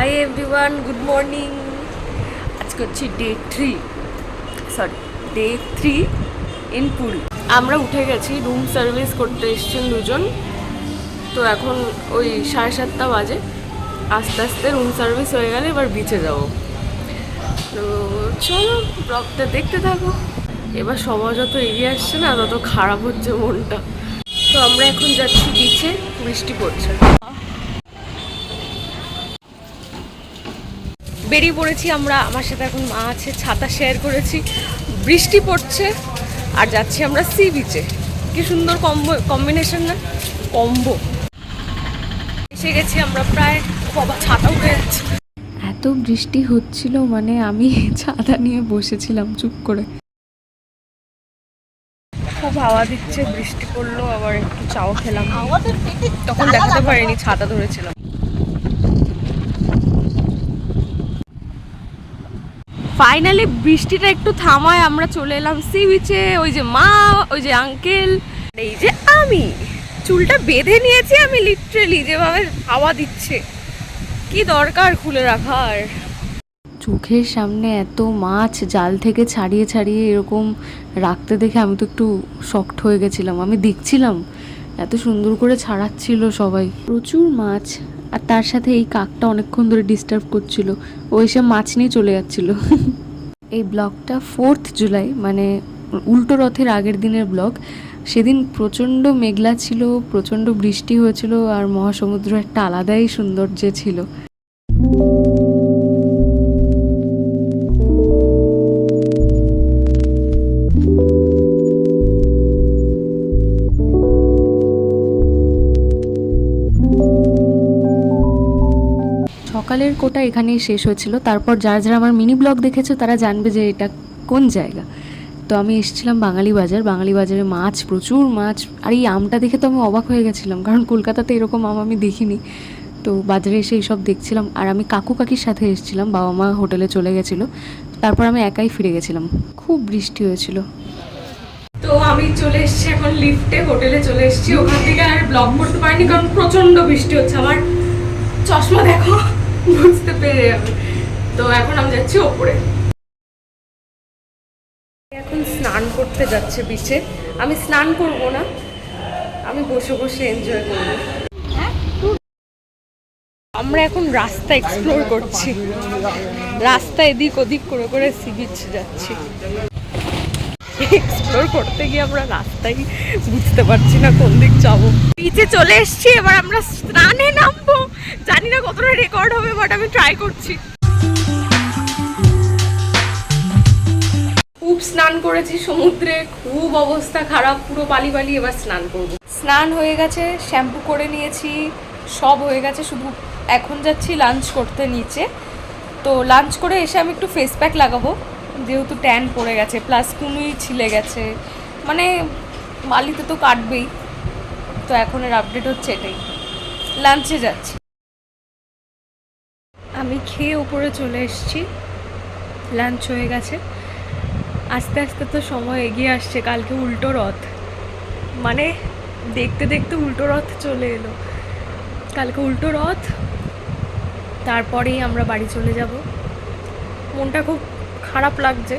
Hi everyone, good morning. আজকে হচ্ছে day 3 in Puri. আমরা উঠে গেছি, রুম সার্ভিস করতে এসেছেন দুজন। তো এখন ওই 7:30 বাজে। আস্তে আস্তে রুম সার্ভিস হয়ে গেলে এবার বিচে যাব। তো চলো ব্লগটা দেখতে থাকো। এবার সময় যত এগিয়ে আসছে না তত খারাপ হচ্ছে মনটা। তো আমরা এখন যাচ্ছি বিচে, বৃষ্টি পড়ছে। বেরিয়ে পড়েছি আমরা, আমার সাথে এখন মা আছে, ছাতা শেয়ার করেছি, বৃষ্টি পড়ছে আর যাচ্ছি আমরা সি বিচে। কি সুন্দর কম্বিনেশন না, কম্বো। এসে গেছি আমরা প্রায়, বাবা ছাতা উঠে যাচ্ছে। এত বৃষ্টি হচ্ছিল, মানে আমি ছাতা নিয়ে বসেছিলাম চুপ করে। খুব হাওয়া দিচ্ছে, বৃষ্টি পড়লো, আবার একটু চাও খেলাম, তখন দেখাতে পারিনি ছাতা ধরেছিলাম। ফাইনালি বৃষ্টিটা একটু থামায় আমরা চলে এলাম সি বিচে। ওই যে মা, ওই যে আঙ্কেল, এই যে আমি চুলটা বেঁধে নিয়েছি আমি, লিটারেলি যেভাবে হাওয়া দিচ্ছে, কি দরকার খুলে রাখার। চোখের সামনে এত মাছ জাল থেকে ছাড়িয়ে ছাড়িয়ে এরকম রাখতে দেখে আমি তো একটু শকড হয়ে গেছিলাম। আমি দেখছিলাম এত সুন্দর করে ছাড়াচ্ছিল সবাই, প্রচুর মাছ। আর তার সাথে এই কাকটা অনেকক্ষণ ধরে ডিস্টার্ব করছিল, ও এসে মাছ নিয়ে চলে যাচ্ছিল। এই ব্লগটা 4th জুলাই, মানে উল্টো রথের আগের দিনের ব্লগ। সেদিন প্রচণ্ড মেঘলা ছিল, প্রচণ্ড বৃষ্টি হয়েছিল, আর মহাসমুদ্র একটা আলাদাই সৌন্দর্য ছিল। সকালের কোটা এখানেই শেষ হয়েছিল। তারপর যারা যারা আমার মিনি ব্লগ দেখেছো তারা জানবে যে এটা কোন জায়গা। তো আমি এসেছিলাম বাঙালি বাজার। বাঙালি বাজারে মাছ, প্রচুর মাছ। আর এই আমটা দেখে তো আমি অবাক হয়ে গেছিলাম, কারণ কলকাতাতে এরকম আম আমি দেখিনি। তো বাজারে এসে এইসব দেখছিলাম। আর আমি কাকু কাকির সাথে এসেছিলাম, বাবা মা হোটেলে চলে গেছিলো। তারপর আমি একাই ফিরে গেছিলাম, খুব বৃষ্টি হয়েছিল। তো আমি চলে এসেছি এখন লিফটে, হোটেলে চলে এসেছি। ওখান থেকে আর ব্লগ করতে পারিনি কারণ প্রচন্ড বৃষ্টি হচ্ছে। আমার চশমা দেখো, বুঝতে পেরে যাবে। তো এখন আমি যাচ্ছি ওপরে। এখন স্নান করতে যাচ্ছে বিচে। আমি স্নান করব না, আমি বসে বসে এনজয় করব। আমরা এখন রাস্তা এক্সপ্লোর করছি, রাস্তা এদিক ওদিক করে করে সি বিচ যাচ্ছি। এক্সপ্লোর করতে গিয়ে আমরা রাস্তাই বুঝতে পারছি না কোন দিক যাবো। বিচে চলে এসেছি, এবার আমরা স্নানে নামবো। জানি না কতটা রেকর্ড হবে, বাট আমি ট্রাই করছি। খুব স্নান করেছি সমুদ্রে, খুব অবস্থা খারাপ, পুরো বালি বালি। এবার স্নান করব। স্নান হয়ে গেছে, শ্যাম্পু করে নিয়েছি, সব হয়ে গেছে। শুধু এখন যাচ্ছি লাঞ্চ করতে নিচে। তো লাঞ্চ করে এসে আমি একটু ফেস প্যাক লাগাবো, যেহেতু ট্যান পড়ে গেছে, প্লাস কুনুই ছিলে গেছে, মানে বালিতে তো কাটবেই। তো এখন এর আপডেট হচ্ছে এটাই। লাঞ্চে যাচ্ছি। আমি খেয়ে উপরে চলে এসেছি, লাঞ্চ হয়ে গেছে। আস্তে আস্তে তো সময় এগিয়ে আসছে। কালকে উল্টো রথ, মানে দেখতে দেখতে উল্টো রথ চলে এলো। কালকে উল্টো রথ, তারপরেই আমরা বাড়ি চলে যাব। মনটা খুব খারাপ লাগছে।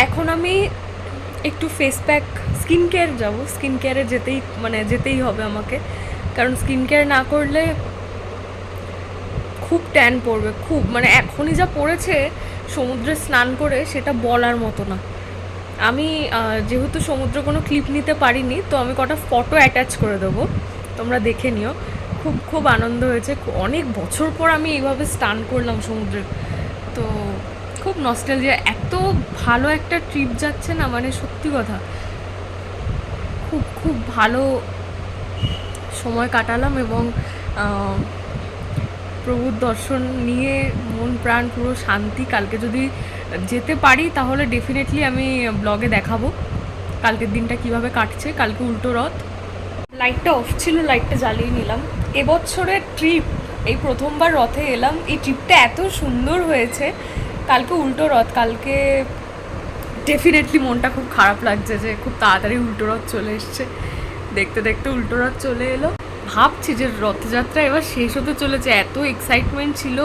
এখন আমি একটু ফেস প্যাক, স্কিন কেয়ার যাবো। স্কিন কেয়ারে যেতেই হবে আমাকে, কারণ স্কিন কেয়ার না করলে খুব ট্যান পড়বে, খুব, মানে এখনই যা পড়েছে সমুদ্রে স্নান করে, সেটা বলার মতো না। আমি যেহেতু সমুদ্রে কোনো ক্লিপ নিতে পারিনি, তো আমি কটা ফটো অ্যাটাচ করে দেবো, তোমরা দেখে নিও। খুব খুব আনন্দ হয়েছে, অনেক বছর পর আমি এইভাবে স্নান করলাম সমুদ্রে। তো খুব নস্টালজিয়া, এত ভালো একটা ট্রিপ যাচ্ছে না, মানে সত্যি কথা, খুব খুব ভালো সময় কাটালাম। এবং প্রভুর দর্শন নিয়ে মন প্রাণ পুরো শান্তি। কালকে যদি যেতে পারি তাহলে ডেফিনেটলি আমি ব্লগে দেখাবো কালকের দিনটা কিভাবে কাটছে। কালকে উল্টো রথ। লাইটটা অফ ছিল, লাইটটা জ্বালিয়ে নিলাম। এবছরের ট্রিপ, এই প্রথমবার রথে এলাম, এই ট্রিপটা এত সুন্দর হয়েছে। কালকে উল্টো রথ, কালকে ডেফিনেটলি মনটা খুব খারাপ লাগছে যে খুব তাড়াতাড়ি উল্টো রথ চলে এসছে। দেখতে দেখতে উল্টো রথ চলে এলো। ভাবছি যে রথযাত্রা এবার শেষ হতে চলেছে, এত এক্সাইটমেন্ট ছিল।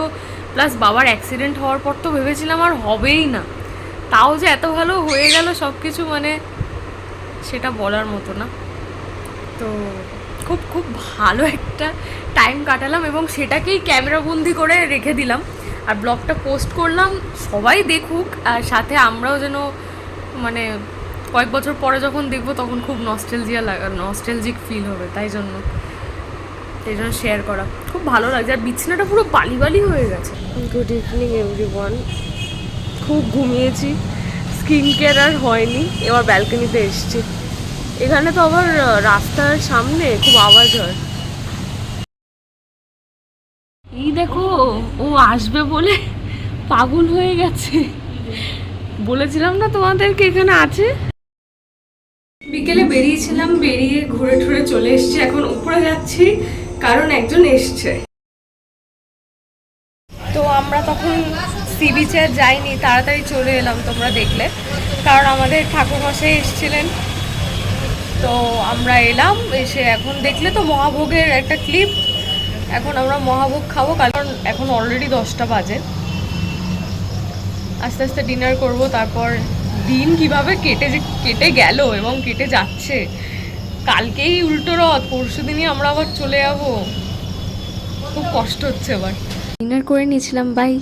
প্লাস বাবার অ্যাক্সিডেন্ট হওয়ার পর তো ভেবেছিলাম আর হবেই না, তাও যে এত ভালো হয়ে গেল সব কিছু, মানে সেটা বলার মতো না। তো খুব খুব ভালো একটা টাইম কাটালাম এবং সেটাকেই ক্যামেরাবন্দি করে রেখে দিলাম আর ব্লগটা পোস্ট করলাম, সবাই দেখুক আর সাথে আমরাও যেন মানে কয়েক বছর পরে যখন দেখবো তখন খুব নস্টেলজিক ফিল হবে, তাই জন্য শেয়ার করা। খুব ভালো লাগছে আর বিছানাটা পুরো বালি বালি হয়ে গেছে। গুড ইভিনিং এভরিওয়ান, খুব ঘুমিয়েছি, স্কিন কেয়ার আর হয়নি, এবার ব্যালকনিতে এসছি। এখানে তো আবার রাস্তার সামনে খুব আওয়াজ হয়। এই দেখো, ও আসবে বলে পাগল হয়ে গেছে, বলেছিলাম না তোমাদেরকে এখানে আছে। বিকেলে বেরিয়েছিলাম, বেরিয়ে ঘুরে ঘুরে চলে এসেছি, এখন উপরে যাচ্ছি কারণ একজন এসছে। তো আমরা তখন সি বিচে যাইনি, তাড়াতাড়ি চলে এলাম, তোমরা দেখলে, কারণ আমাদের ঠাকুরমশাই এসেছিলেন। তো আমরা এলাম, এসে এখন দেখলে তো মহাভোগের একটা ক্লিপ, এখন আমরা মহাভোগ খাবো কারণ এখন অলরেডি 10টা বাজে। আস্তে আস্তে ডিনার করব, তারপর দিন কিভাবে কেটে গেল এবং কেটে যাচ্ছে। কালকেই উল্টো রথ, পরশু দিনই আমরা আবার চলে যাবো, খুব কষ্ট হচ্ছে। আবার ডিনার করে নিয়েছিলাম, বাই।